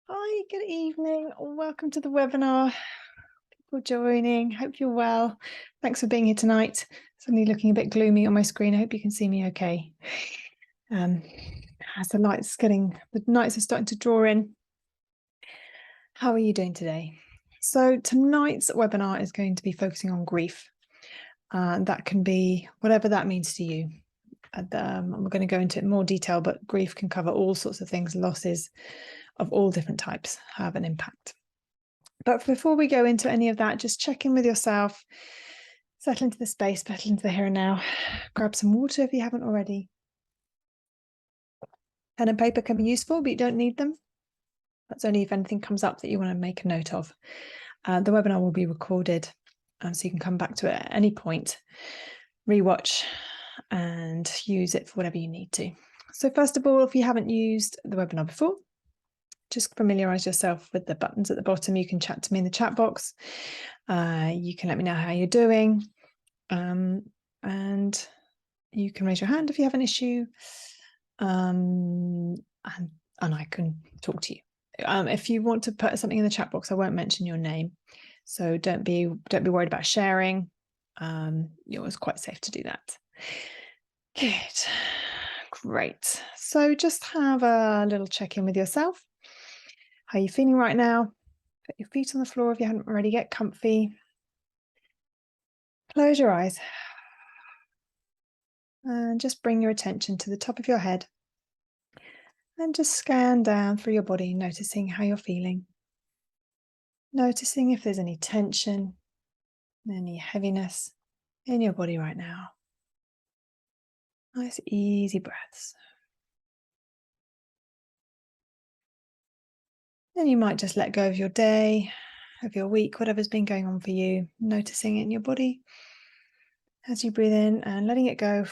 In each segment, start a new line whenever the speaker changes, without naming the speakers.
Hi, good evening. Welcome to the webinar. People joining. Hope you're well. Thanks for being here tonight. Suddenly looking a bit gloomy on my screen. I hope you can see me okay. As the nights are starting to draw in. How are you doing today? So tonight's webinar is going to be focusing on grief. That can be whatever that means to you. We're going to go into it in more detail, but grief can cover all sorts of things. Losses of all different types have an impact. But before we go into any of that, just check in with yourself, settle into the space, settle into the here and now. Grab some water if you haven't already. Pen and paper can be useful, but you don't need them. That's only if anything comes up that you want to make a note of. The webinar will be recorded, so you can come back to it at any point, rewatch, and use it for whatever you need to. So first of all, if you haven't used the webinar before, just familiarize yourself with the buttons at the bottom. You can chat to me in the chat box. You can let me know how you're doing. And you can raise your hand if you have an issue. And I can talk to you. If you want to put something in the chat box, I won't mention your name. So don't be worried about sharing. It's quite safe to do that. Good. Great. So just have a little check-in with yourself. How are you feeling right now? Put your feet on the floor if you haven't already. Get comfy. Close your eyes. And just bring your attention to the top of your head. And just scan down through your body, noticing how you're feeling. Noticing if there's any tension, any heaviness in your body right now. Nice, easy breaths. Then you might just let go of your day, of your week, whatever's been going on for you, noticing it in your body as you breathe in and letting it go,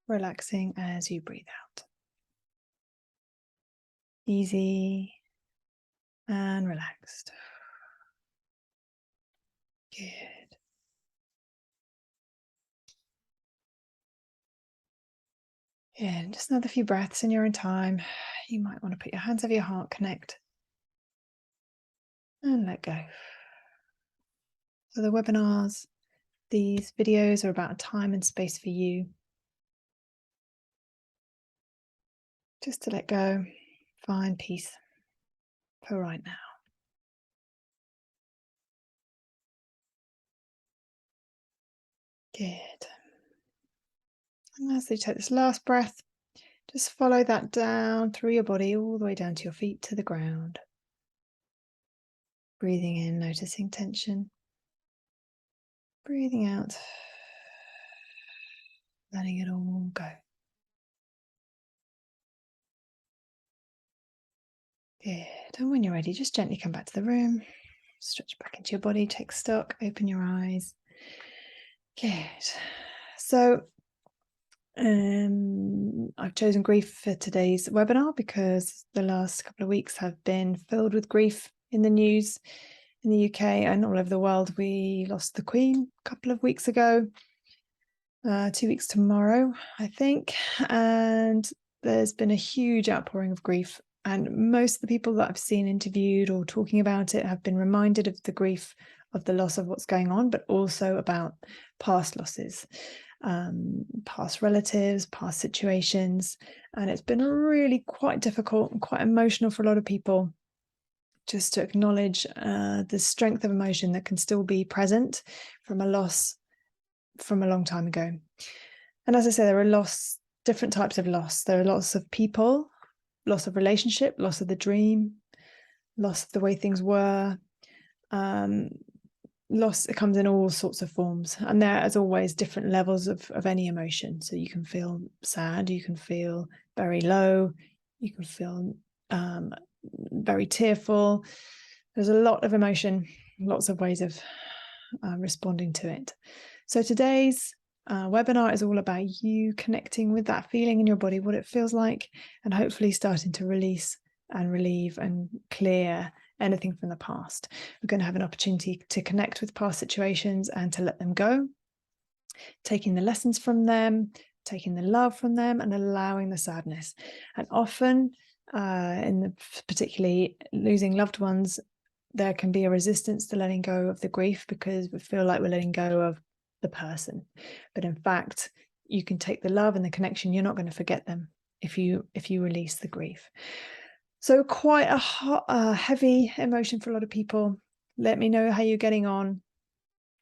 relaxing as you breathe out. Easy and relaxed. Good. Yeah, just another few breaths in your own time. You might want to put your hands over your heart, connect, and let go. So the webinars, these videos are about time and space for you. Just to let go, find peace for right now. Good. And as you take this last breath, just follow that down through your body, all the way down to your feet, to the ground. Breathing in, noticing tension. Breathing out, letting it all go. Good. And when you're ready, just gently come back to the room. Stretch back into your body, take stock, open your eyes. Good. So I've chosen grief for today's webinar because the last couple of weeks have been filled with grief in the news in the UK and all over the world. We lost the Queen a couple of weeks ago, 2 weeks tomorrow, I think. And there's been a huge outpouring of grief. And most of the people that I've seen interviewed or talking about it have been reminded of the grief of the loss of what's going on, but also about past losses, past relatives, past situations. And it's been really quite difficult and quite emotional for a lot of people just to acknowledge the strength of emotion that can still be present from a loss from a long time ago. And as I say, there are different types of loss. There are lots of people, loss of relationship, loss of the dream, loss of the way things were. Loss, it comes in all sorts of forms, and there, as always, different levels of any emotion. So you can feel sad, you can feel very low, you can feel very tearful. There's a lot of emotion, lots of ways of responding to it. So today's webinar is all about you connecting with that feeling in your body, what it feels like, and hopefully starting to release and relieve and clear anything from the past. We're going to have an opportunity to connect with past situations and to let them go, taking the lessons from them, taking the love from them, and allowing the sadness. And often particularly losing loved ones, there can be a resistance to letting go of the grief because we feel like we're letting go of the person. But in fact, you can take the love and the connection. You're not going to forget them if you release the grief. So quite a heavy emotion for a lot of people. Let me know how you're getting on.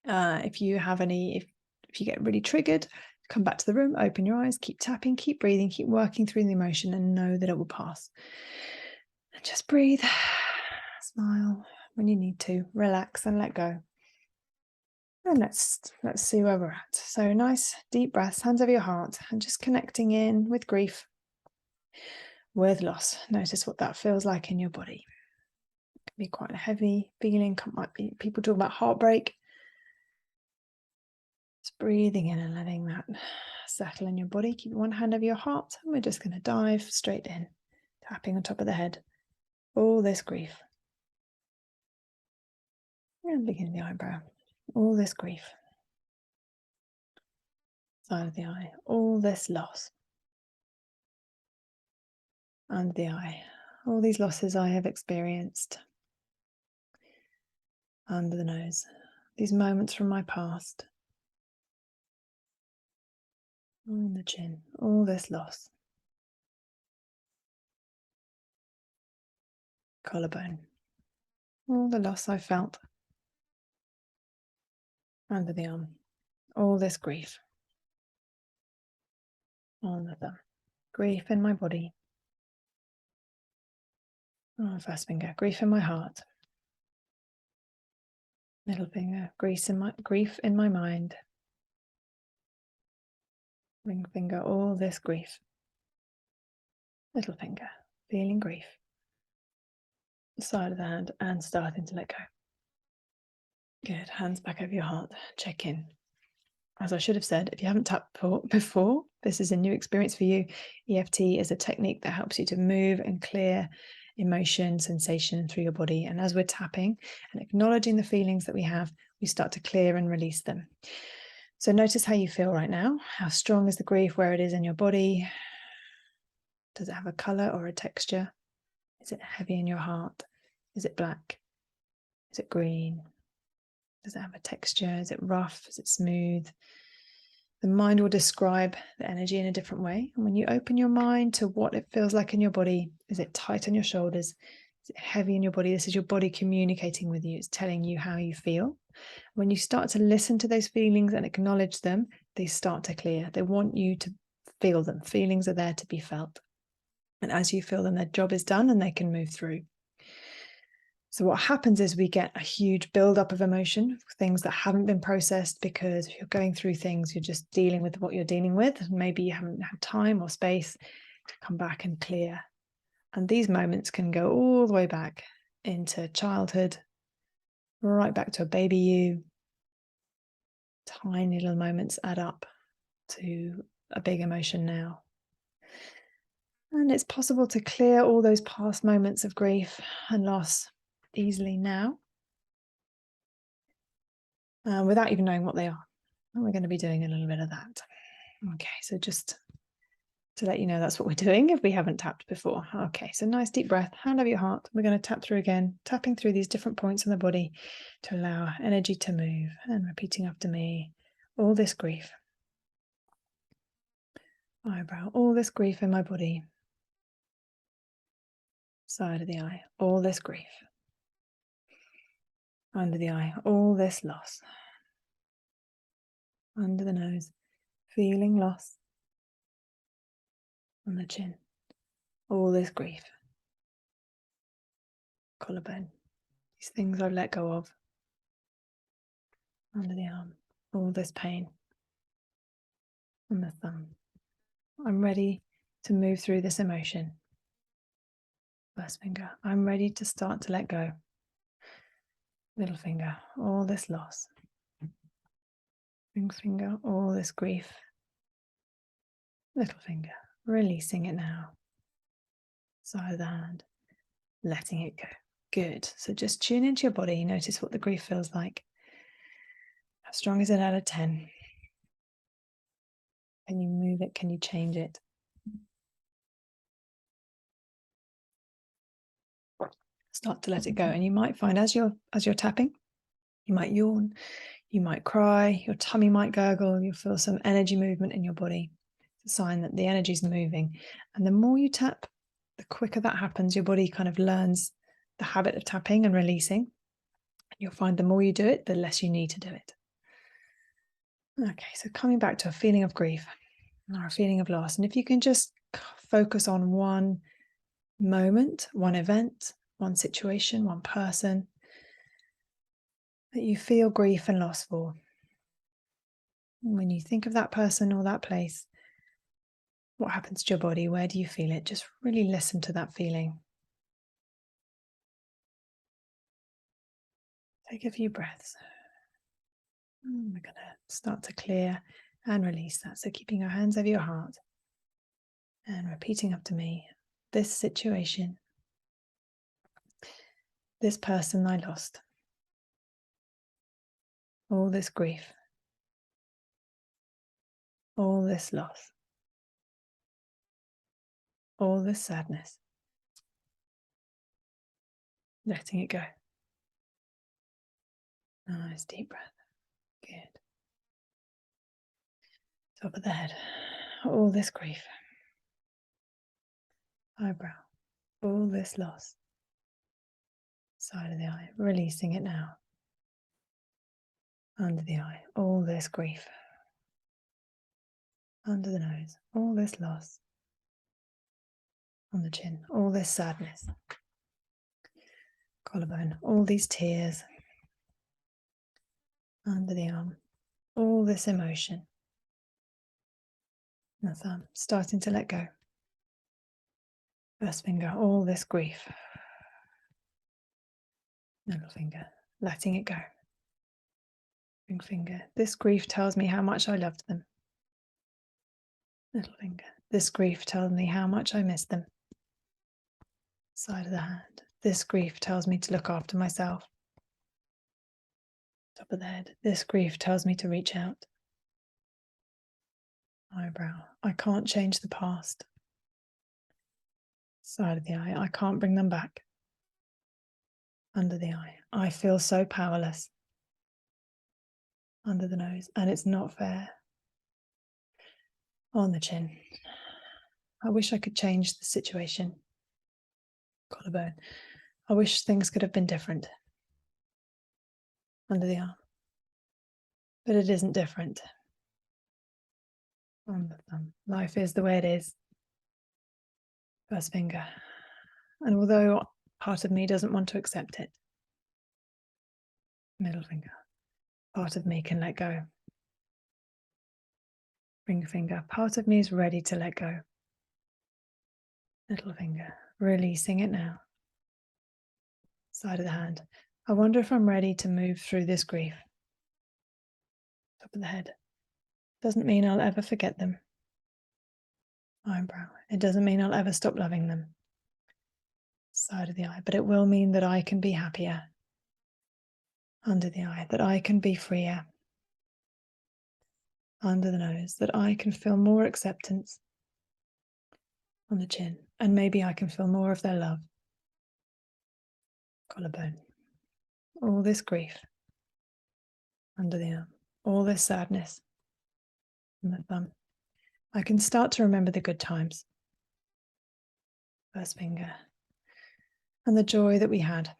If you have any, if you get really triggered, come back to the room, open your eyes, keep tapping, keep breathing, keep working through the emotion, and know that it will pass. And just breathe, smile when you need to, relax and let go. And let's see where we're at. So nice deep breaths, hands over your heart, and just connecting in with grief, with loss. Notice what that feels like in your body. It can be quite a heavy feeling. Might be people talk about heartbreak. Just breathing in and letting that settle in your body. Keep one hand over your heart, and we're just going to dive straight in, tapping on top of the head. All this grief. And begin the eyebrow. All this grief. Side of the eye. All this loss. Under the eye. All these losses I have experienced. Under the nose. These moments from my past. On the chin. All this loss. Collarbone. All the loss I felt. Under the arm. All this grief. On the thumb. Grief in my body. Oh, first finger. Grief in my heart. Middle finger. Grief in my mind. Ring finger. All this grief. Little finger. Feeling grief. Side of the hand and starting to let go. Good. Hands back over your heart. Check in. As I should have said, if you haven't tapped before, this is a new experience for you. EFT is a technique that helps you to move and clear emotion, sensation through your body. And as we're tapping and acknowledging the feelings that we have, we start to clear and release them. So notice how you feel right now. How strong is the grief, where it is in your body? Does it have a color or a texture? Is it heavy in your heart? Is it black? Is it green? Does it have a texture? Is it rough? Is it smooth? The mind will describe the energy in a different way. And when you open your mind to what it feels like in your body, is it tight on your shoulders? Is it heavy in your body? This is your body communicating with you. It's telling you how you feel. When you start to listen to those feelings and acknowledge them, they start to clear. They want you to feel them. Feelings are there to be felt. And as you feel them, their job is done and they can move through. So what happens is we get a huge buildup of emotion, things that haven't been processed, because if you're going through things, you're just dealing with what you're dealing with. And maybe you haven't had time or space to come back and clear. And these moments can go all the way back into childhood, right back to a baby you. Tiny little moments add up to a big emotion now. And it's possible to clear all those past moments of grief and loss easily now, without even knowing what they are. And we're going to be doing a little bit of that. Okay, so just to let you know, that's what we're doing if we haven't tapped before. Okay, so nice deep breath, hand over your heart. We're going to tap through again, tapping through these different points in the body to allow energy to move, and repeating after me. All this grief. Eyebrow. All this grief in my body. Side of the eye. All this grief. Under the eye. All this loss. Under the nose. Feeling loss. On the chin. All this grief. Collarbone. These things I've let go of. Under the arm. All this pain. On the thumb. I'm ready to move through this emotion. First finger. I'm ready to start to let go. Middle finger. All this loss. Ring finger. All this grief. Little finger. Releasing it now. Side of the hand. Letting it go. Good. So just tune into your body. Notice what the grief feels like. How strong is it out of 10? Can you move it? Can you change it? start to let it go. And you might find as you're tapping, you might yawn, you might cry, your tummy might gurgle, you'll feel some energy movement in your body. It's a sign that the energy is moving. And the more you tap, the quicker that happens. Your body kind of learns the habit of tapping and releasing. You'll find the more you do it, the less you need to do it. Okay, so coming back to a feeling of grief or a feeling of loss. And if you can just focus on one moment, one event, one situation, one person that you feel grief and loss for. And when you think of that person or that place, what happens to your body? Where do you feel it? Just really listen to that feeling. Take a few breaths. And we're going to start to clear and release that. So keeping your hands over your heart and repeating after me, this situation, this person I lost, all this grief, all this loss, all this sadness, letting it go. Nice deep breath. Good. Top of the head, all this grief. Eyebrow, all this loss. Side of the eye, releasing it now. Under the eye, all this grief. Under the nose, all this loss. On the chin, all this sadness. Collarbone, all these tears. Under the arm, all this emotion. The thumb, starting to let go. First finger, all this grief. Middle finger, letting it go. Ring finger, this grief tells me how much I loved them. Little finger, this grief tells me how much I miss them. Side of the hand, this grief tells me to look after myself. Top of the head, this grief tells me to reach out. Eyebrow, I can't change the past. Side of the eye, I can't bring them back. Under the eye, I feel so powerless. Under the nose, and it's not fair. On the chin, I wish I could change the situation. Collarbone, I wish things could have been different. Under the arm, but it isn't different. On the thumb, life is the way it is. First finger, and although part of me doesn't want to accept it. Middle finger, part of me can let go. Ring finger, part of me is ready to let go. Little finger, releasing it now. Side of the hand, I wonder if I'm ready to move through this grief. Top of the head, doesn't mean I'll ever forget them. Eyebrow, it doesn't mean I'll ever stop loving them. Side of the eye, but it will mean that I can be happier. Under the eye, that I can be freer. Under the nose, that I can feel more acceptance. On the chin, and maybe I can feel more of their love. Collarbone, all this grief. Under the arm, all this sadness. On the thumb, I can start to remember the good times. First finger, and the joy that we had.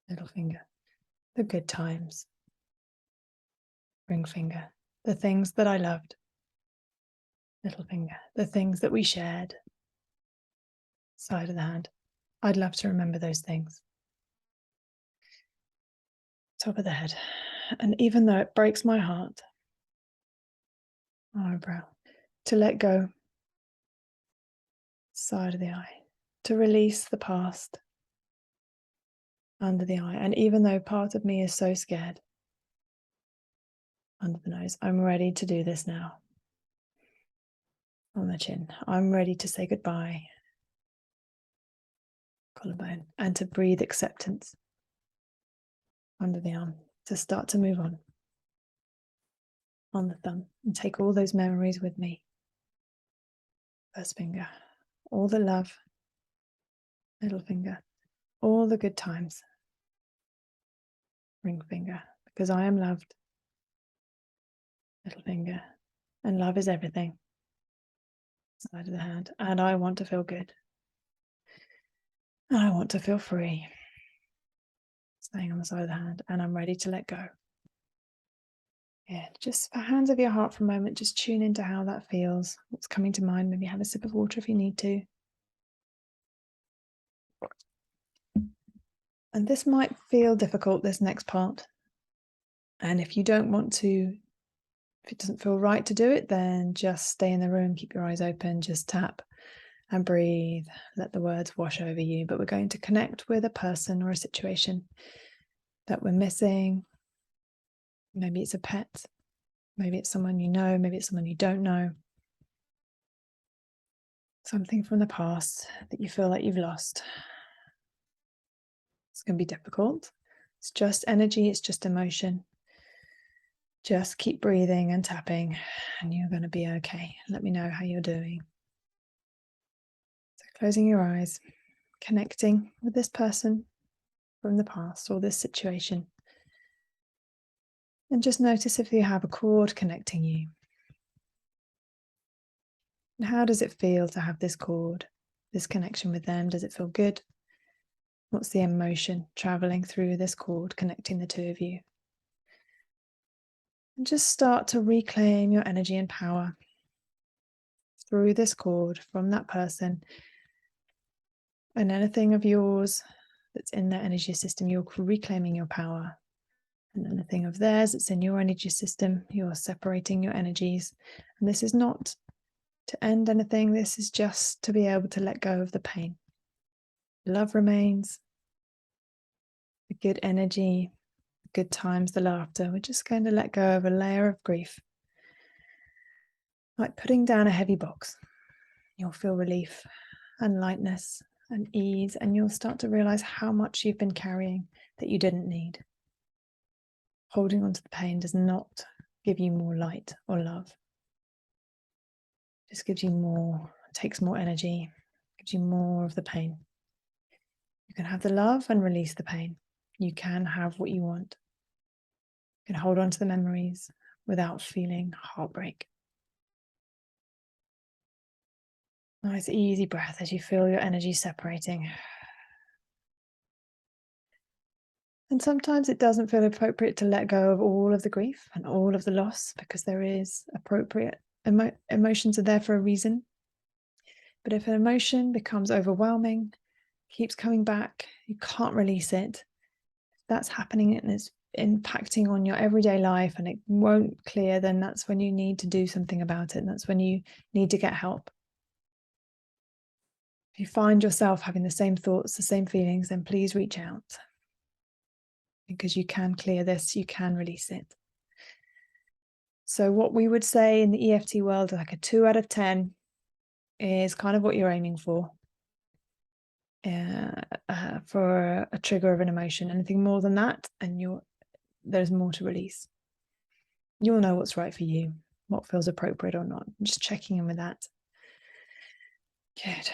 Little finger, the good times. Ring finger, the things that I loved. Little finger, the things that we shared. Side of the hand, I'd love to remember those things. Top of the head, and even though it breaks my heart, eyebrow, to let go. Side of the eye, to release the past. Under the eye, and even though part of me is so scared. Under the nose, I'm ready to do this now. On the chin, I'm ready to say goodbye. Collarbone, and to breathe acceptance. Under the arm, to start to move on. On the thumb, and take all those memories with me. First finger, all the love, Middle finger. All the good times. Ring finger. Because I am loved. Little finger. And love is everything. Side of the hand. And I want to feel good. And I want to feel free. Staying on the side of the hand. And I'm ready to let go. Yeah, just for hands of your heart for a moment, just tune into how that feels. What's coming to mind? Maybe have a sip of water if you need to. And this might feel difficult, this next part. And if you don't want to, if it doesn't feel right to do it, then just stay in the room, keep your eyes open, just tap and breathe. Let the words wash over you. But we're going to connect with a person or a situation that we're missing. Maybe it's a pet. Maybe it's someone you know. Maybe it's someone you don't know. Something from the past that you feel like you've lost. It's going to be difficult. It's just energy. It's just emotion. Just keep breathing and tapping and you're going to be okay. Let me know how you're doing. So closing your eyes, connecting with this person from the past or this situation. And just notice if you have a cord connecting you. And how does it feel to have this cord, this connection with them? Does it feel good? What's the emotion traveling through this cord connecting the two of you? And just start to reclaim your energy and power through this cord from that person. And anything of yours that's in their energy system, you're reclaiming your power. And anything of theirs that's in your energy system, you're separating your energies. And this is not to end anything. This is just to be able to let go of the pain. Love remains, the good energy, the good times, the laughter. We're just going to let go of a layer of grief. Like putting down a heavy box. You'll feel relief and lightness and ease, and you'll start to realize how much you've been carrying that you didn't need. Holding on to the pain does not give you more light or love. It just gives you more, takes more energy, gives you more of the pain. You can have the love and release the pain. You can have what you want. You can hold on to the memories without feeling heartbreak. Nice easy breath as you feel your energy separating. And sometimes it doesn't feel appropriate to let go of all of the grief and all of the loss, because there is appropriate emotions are there for a reason. But if an emotion becomes overwhelming, keeps coming back, you can't release it, if that's happening and it's impacting on your everyday life and it won't clear, then that's when you need to do something about it. And that's when you need to get help. If you find yourself having the same thoughts, the same feelings, then please reach out. Because you can clear this, you can release it. So what we would say in the EFT world, like a 2 out of 10 is kind of what you're aiming for a trigger of an emotion. Anything more than that, and there's more to release. You'll know what's right for you, what feels appropriate or not. I'm just checking in with that. Good.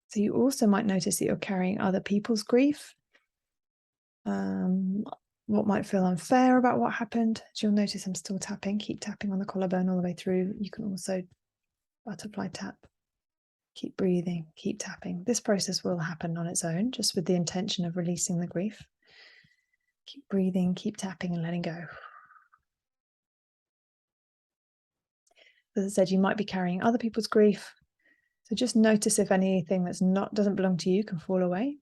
So you also might notice that you're carrying other people's grief. What might feel unfair about what happened. As you'll notice, I'm still tapping. Keep tapping on the collarbone all the way through. You can also butterfly tap. Keep breathing, keep tapping. This process will happen on its own, just with the intention of releasing the grief. Keep breathing, keep tapping and letting go. As I said, you might be carrying other people's grief. So just notice if anything doesn't belong to you can fall away.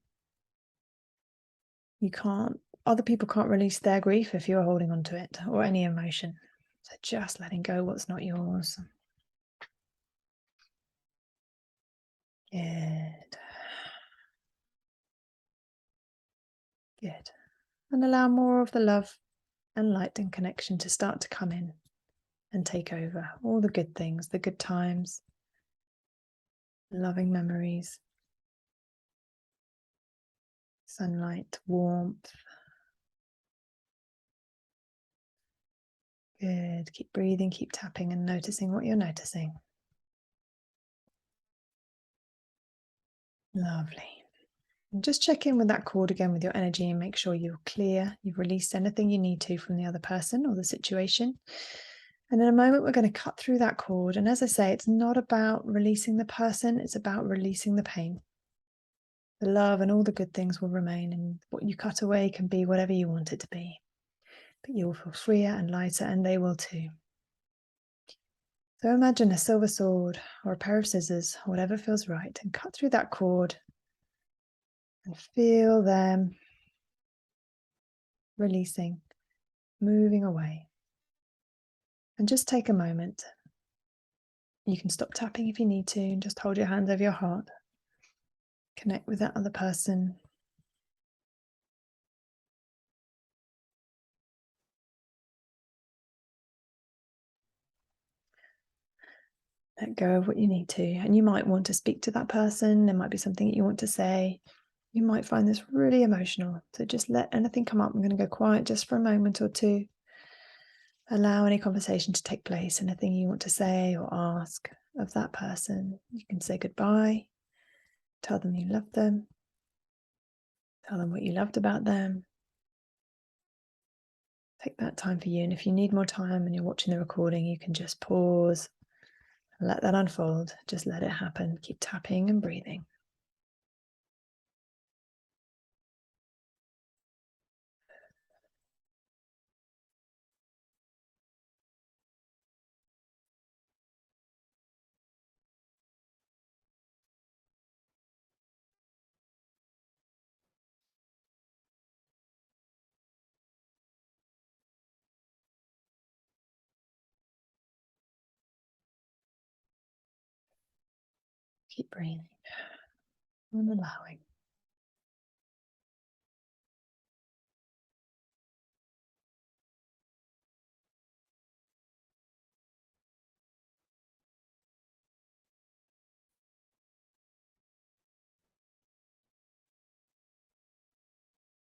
Other people can't release their grief if you're holding on to it or any emotion. So just letting go what's not yours. Good. Good. And allow more of the love and light and connection to start to come in and take over. All the good things, the good times, loving memories, sunlight, warmth. Good. Keep breathing, keep tapping and noticing what you're noticing. Lovely. And just check in with that cord again with your energy and make sure you're clear. You've released anything you need to from the other person or the situation. And in a moment, we're going to cut through that cord. And as I say, it's not about releasing the person, it's about releasing the pain. The love and all the good things will remain, and what you cut away can be whatever you want it to be. But you'll feel freer and lighter, and they will too. So imagine a silver sword or a pair of scissors, whatever feels right, and cut through that cord and feel them releasing, moving away. And just take a moment. You can stop tapping if you need to, and just hold your hands over your heart. Connect with that other person. Let go of what you need to. And you might want to speak to that person. There might be something that you want to say. You might find this really emotional. So just let anything come up. I'm going to go quiet just for a moment or two. Allow any conversation to take place. Anything you want to say or ask of that person. You can say goodbye. Tell them you love them. Tell them what you loved about them. Take that time for you. And if you need more time and you're watching the recording, you can just pause. Let that unfold. Just let it happen. Keep tapping and breathing. Keep breathing and allowing.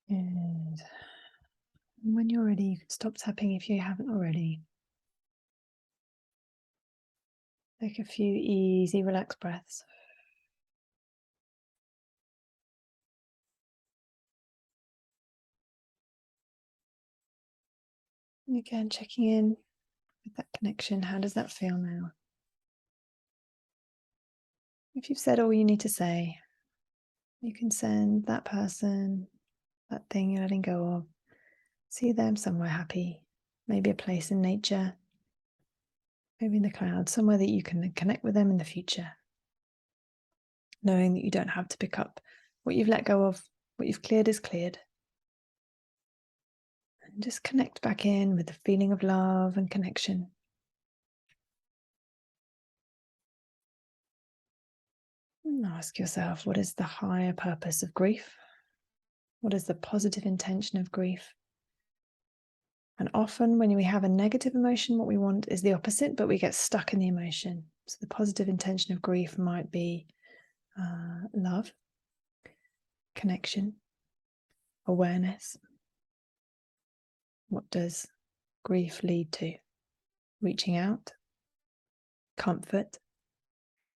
And when you're ready, you can stop tapping if you haven't already. Take a few easy, relaxed breaths. And again, checking in with that connection. How does that feel now? If you've said all you need to say, you can send that person, that thing you're letting go of, see them somewhere happy, maybe a place in nature, maybe in the clouds, somewhere that you can connect with them in the future, knowing that you don't have to pick up what you've let go of. What you've cleared is cleared. And just connect back in with the feeling of love and connection. And ask yourself, what is the higher purpose of grief? What is the positive intention of grief? And often when we have a negative emotion, what we want is the opposite, but we get stuck in the emotion. So the positive intention of grief might be love, connection, awareness. What does grief lead to? Reaching out, comfort.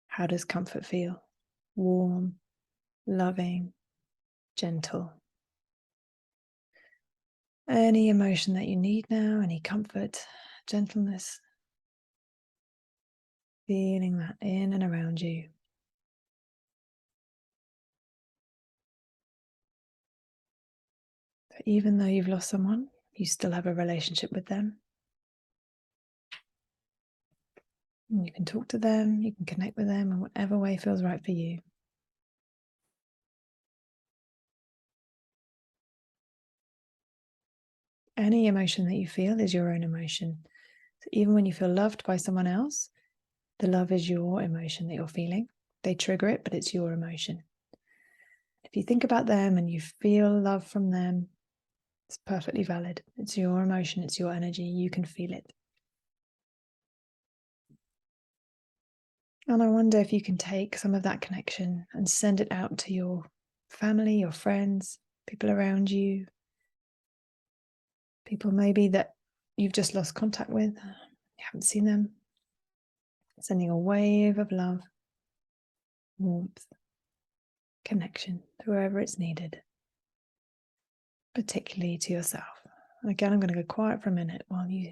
How does comfort feel? Warm, loving, gentle. Any emotion that you need now, any comfort, gentleness, feeling that in and around you. But even though you've lost someone, you still have a relationship with them. And you can talk to them, you can connect with them in whatever way feels right for you. Any emotion that you feel is your own emotion. So even when you feel loved by someone else, the love is your emotion that you're feeling. They trigger it, but it's your emotion. If you think about them and you feel love from them, it's perfectly valid. It's your emotion, it's your energy, you can feel it. And I wonder if you can take some of that connection and send it out to your family, your friends, people around you, people maybe that you've just lost contact with, you haven't seen them. Sending a wave of love, warmth, connection to wherever it's needed, particularly to yourself. And again, I'm going to go quiet for a minute while you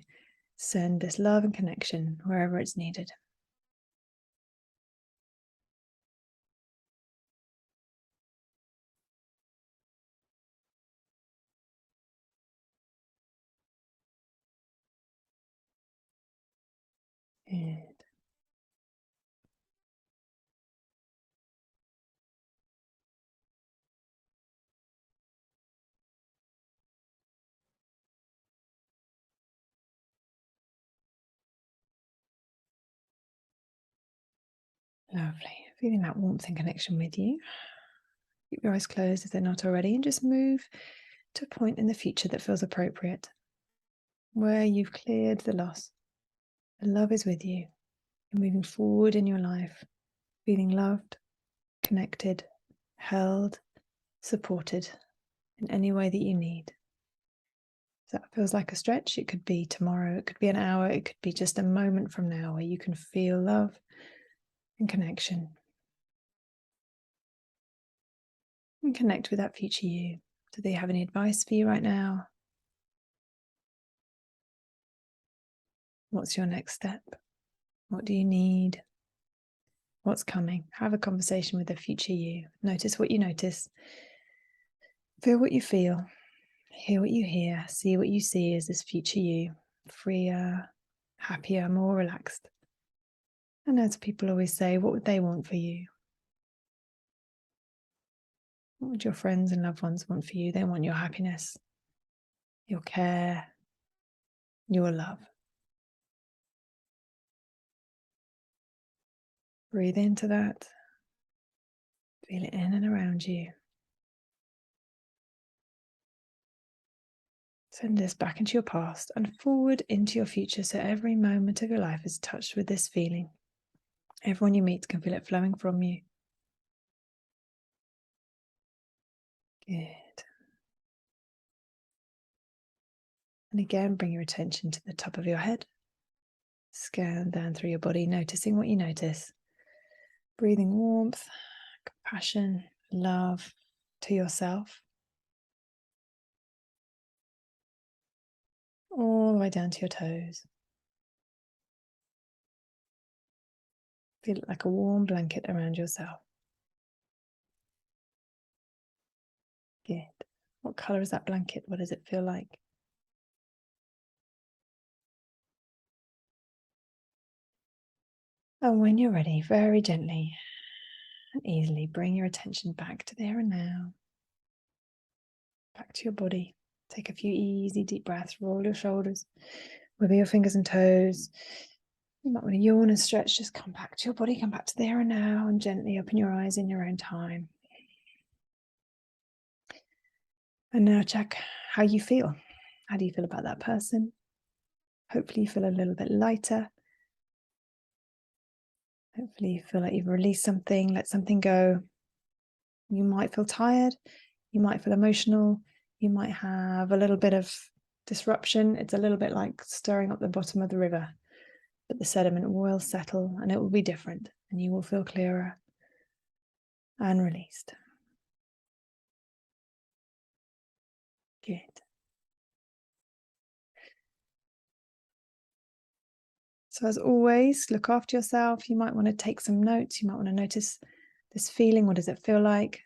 send this love and connection wherever it's needed. Good. Lovely. Feeling that warmth and connection with you. Keep your eyes closed if they're not already, and just move to a point in the future that feels appropriate, where you've cleared the loss. The love is with you. You're moving forward in your life, feeling loved, connected, held, supported in any way that you need. If that feels like a stretch, it could be tomorrow, it could be an hour, it could be just a moment from now where you can feel love and connection. And connect with that future you. Do they have any advice for you right now? What's your next step? What do you need? What's coming? Have a conversation with the future you. Notice what you notice. Feel what you feel. Hear what you hear. See what you see as this future you. Freer, happier, more relaxed. And as people always say, what would they want for you? What would your friends and loved ones want for you? They want your happiness, your care, your love. Breathe into that. Feel it in and around you. Send this back into your past and forward into your future, so every moment of your life is touched with this feeling. Everyone you meet can feel it flowing from you. Good. And again, bring your attention to the top of your head. Scan down through your body, noticing what you notice. Breathing warmth, compassion, love to yourself. All the way down to your toes. Feel it like a warm blanket around yourself. Good. What color is that blanket? What does it feel like? And when you're ready, very gently and easily bring your attention back to the here and now. Back to your body. Take a few easy deep breaths. Roll your shoulders. Wiggle your fingers and toes. You might want to yawn and stretch. Just come back to your body. Come back to the here and now and gently open your eyes in your own time. And now check how you feel. How do you feel about that person? Hopefully you feel a little bit lighter. Hopefully you feel like you've released something, let something go. You might feel tired. You might feel emotional. You might have a little bit of disruption. It's a little bit like stirring up the bottom of the river, but the sediment will settle and it will be different, and you will feel clearer and released. Good. So as always, look after yourself. You might want to take some notes. You might want to notice this feeling. What does it feel like?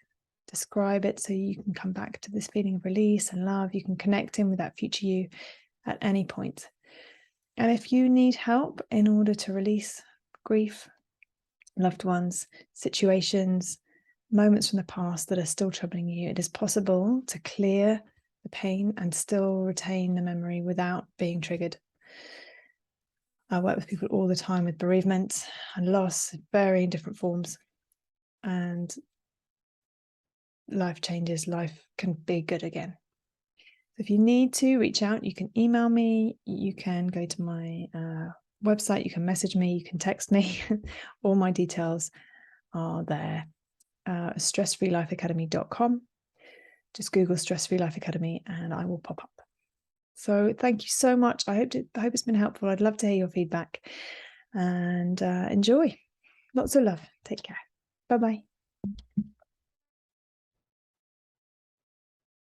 Describe it so you can come back to this feeling of release and love. You can connect in with that future you at any point. And if you need help in order to release grief, loved ones, situations, moments from the past that are still troubling you, it is possible to clear the pain and still retain the memory without being triggered. I work with people all the time with bereavement and loss, varying different forms, and life changes. Life can be good again. If you need to reach out, you can email me, you can go to my website, you can message me, you can text me. All my details are there. stressfreelifeacademy.com. Just Google Stress Free Life Academy and I will pop up. So thank you so much. I hope it's been helpful. I'd love to hear your feedback, and enjoy. Lots of love. Take care. Bye-bye.